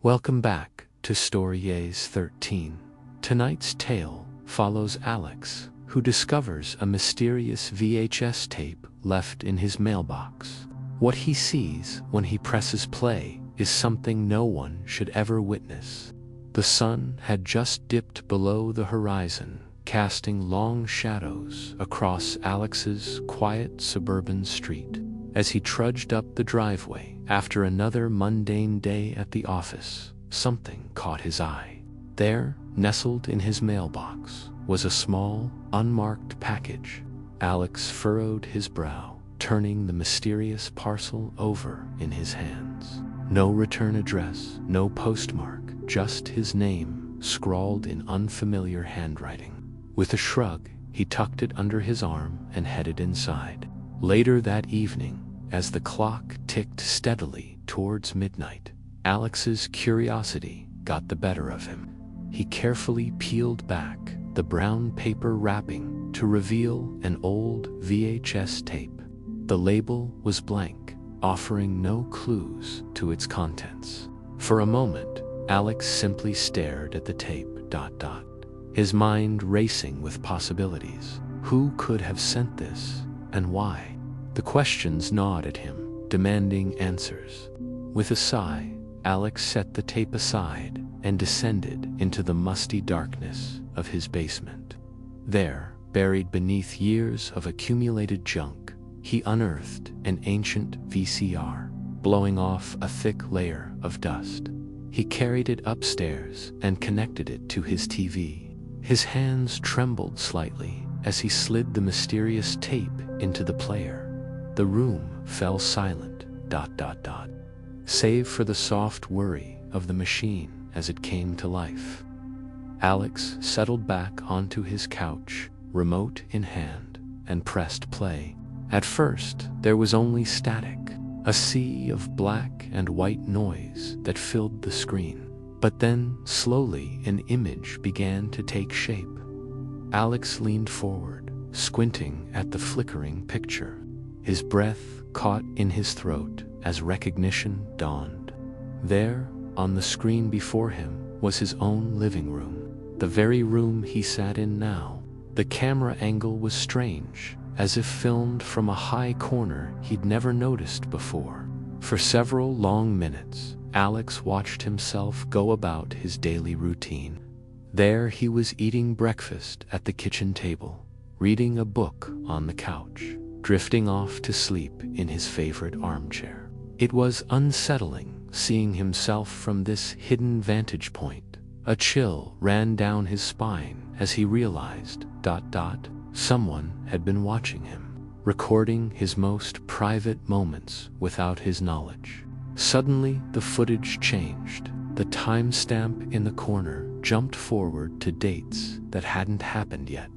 Welcome back to Stories 13. Tonight's tale follows Alex, who discovers a mysterious VHS tape left in his mailbox. What he sees when he presses play is something no one should ever witness. The sun had just dipped below the horizon, casting long shadows across Alex's quiet suburban street. As he trudged up the driveway after another mundane day at the office, something caught his eye. There, nestled in his mailbox, was a small, unmarked package. Alex furrowed his brow, turning the mysterious parcel over in his hands. No return address, no postmark, just his name scrawled in unfamiliar handwriting. With a shrug, he tucked it under his arm and headed inside. Later that evening, as the clock ticked steadily towards midnight, Alex's curiosity got the better of him. He carefully peeled back the brown paper wrapping to reveal an old VHS tape. The label was blank, offering no clues to its contents. For a moment, Alex simply stared at the tape, his mind racing with possibilities. Who could have sent this, and why? The questions gnawed at him, demanding answers. With a sigh, Alex set the tape aside and descended into the musty darkness of his basement. There, buried beneath years of accumulated junk, he unearthed an ancient VCR, blowing off a thick layer of dust. He carried it upstairs and connected it to his TV. His hands trembled slightly as he slid the mysterious tape into the player. The room fell silent, save for the soft whirring of the machine as it came to life. Alex settled back onto his couch, remote in hand, and pressed play. At first, there was only static, a sea of black and white noise that filled the screen. But then, slowly, an image began to take shape. Alex leaned forward, squinting at the flickering picture. His breath caught in his throat as recognition dawned. There, on the screen before him, was his own living room, the very room he sat in now. The camera angle was strange, as if filmed from a high corner he'd never noticed before. For several long minutes, Alex watched himself go about his daily routine. There he was eating breakfast at the kitchen table, reading a book on the couch, drifting off to sleep in his favorite armchair. It was unsettling seeing himself from this hidden vantage point. A chill ran down his spine as he realized, someone had been watching him, recording his most private moments without his knowledge. Suddenly, the footage changed. The timestamp in the corner jumped forward to dates that hadn't happened yet.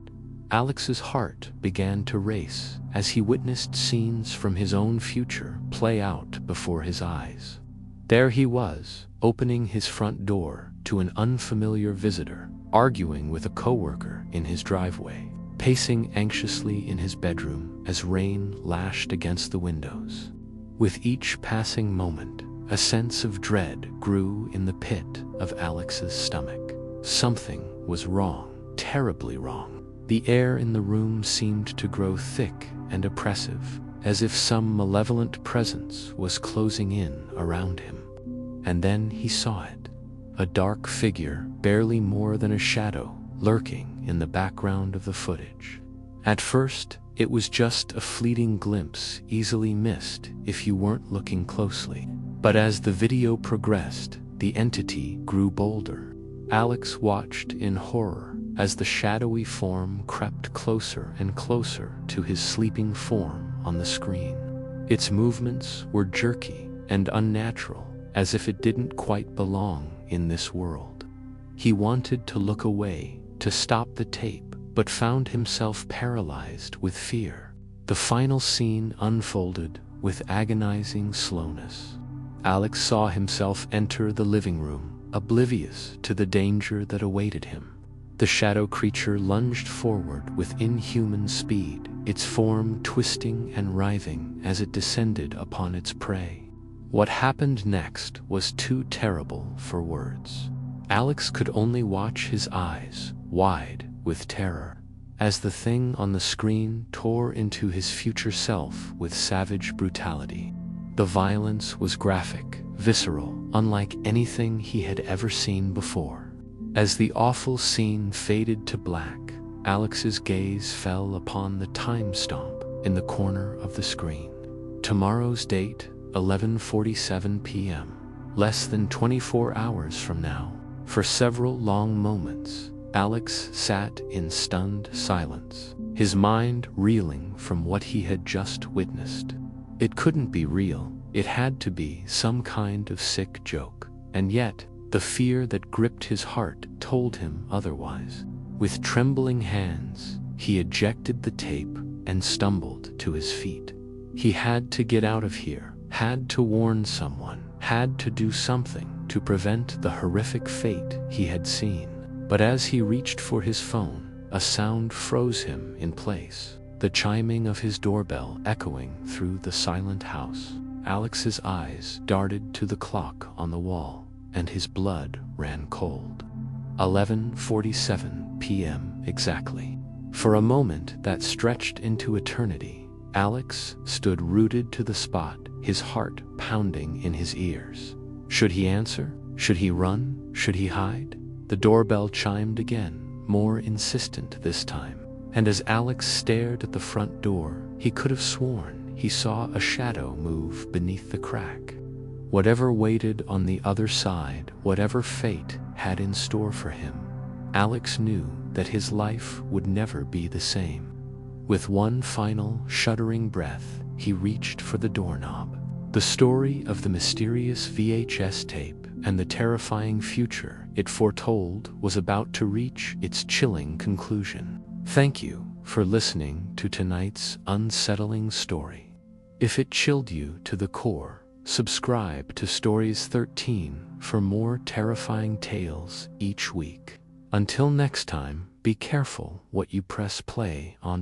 Alex's heart began to race as he witnessed scenes from his own future play out before his eyes. There he was, opening his front door to an unfamiliar visitor, arguing with a coworker in his driveway, pacing anxiously in his bedroom as rain lashed against the windows. With each passing moment, a sense of dread grew in the pit of Alex's stomach. Something was wrong, terribly wrong. The air in the room seemed to grow thick and oppressive, as if some malevolent presence was closing in around him. And then he saw it. A dark figure, barely more than a shadow, lurking in the background of the footage. At first, it was just a fleeting glimpse, easily missed if you weren't looking closely. But as the video progressed, the entity grew bolder. Alex watched in horror as the shadowy form crept closer and closer to his sleeping form on the screen. Its movements were jerky and unnatural, as if it didn't quite belong in this world. He wanted to look away, to stop the tape, but found himself paralyzed with fear. The final scene unfolded with agonizing slowness. Alex saw himself enter the living room, oblivious to the danger that awaited him. The shadow creature lunged forward with inhuman speed, its form twisting and writhing as it descended upon its prey. What happened next was too terrible for words. Alex could only watch, his eyes wide with terror, as the thing on the screen tore into his future self with savage brutality. The violence was graphic, visceral, unlike anything he had ever seen before. As the awful scene faded to black, Alex's gaze fell upon the time stamp in the corner of the screen. Tomorrow's date, 11:47 p.m. Less than 24 hours from now. For several long moments, Alex sat in stunned silence, his mind reeling from what he had just witnessed. It couldn't be real. It had to be some kind of sick joke. And yet, the fear that gripped his heart told him otherwise. With trembling hands, he ejected the tape and stumbled to his feet. He had to get out of here, had to warn someone, had to do something to prevent the horrific fate he had seen. But as he reached for his phone, a sound froze him in place, the chiming of his doorbell echoing through the silent house. Alex's eyes darted to the clock on the wall, and his blood ran cold. 11:47 p.m. exactly. For a moment that stretched into eternity, Alex stood rooted to the spot, his heart pounding in his ears. Should he answer? Should he run? Should he hide? The doorbell chimed again, more insistent this time. And as Alex stared at the front door, he could have sworn he saw a shadow move beneath the crack. Whatever waited on the other side, whatever fate had in store for him, Alex knew that his life would never be the same. With one final, shuddering breath, he reached for the doorknob. The story of the mysterious VHS tape and the terrifying future it foretold was about to reach its chilling conclusion. Thank you for listening to tonight's unsettling story. If it chilled you to the core, subscribe to Stories 13 for more terrifying tales each week. Until next time, be careful what you press play on.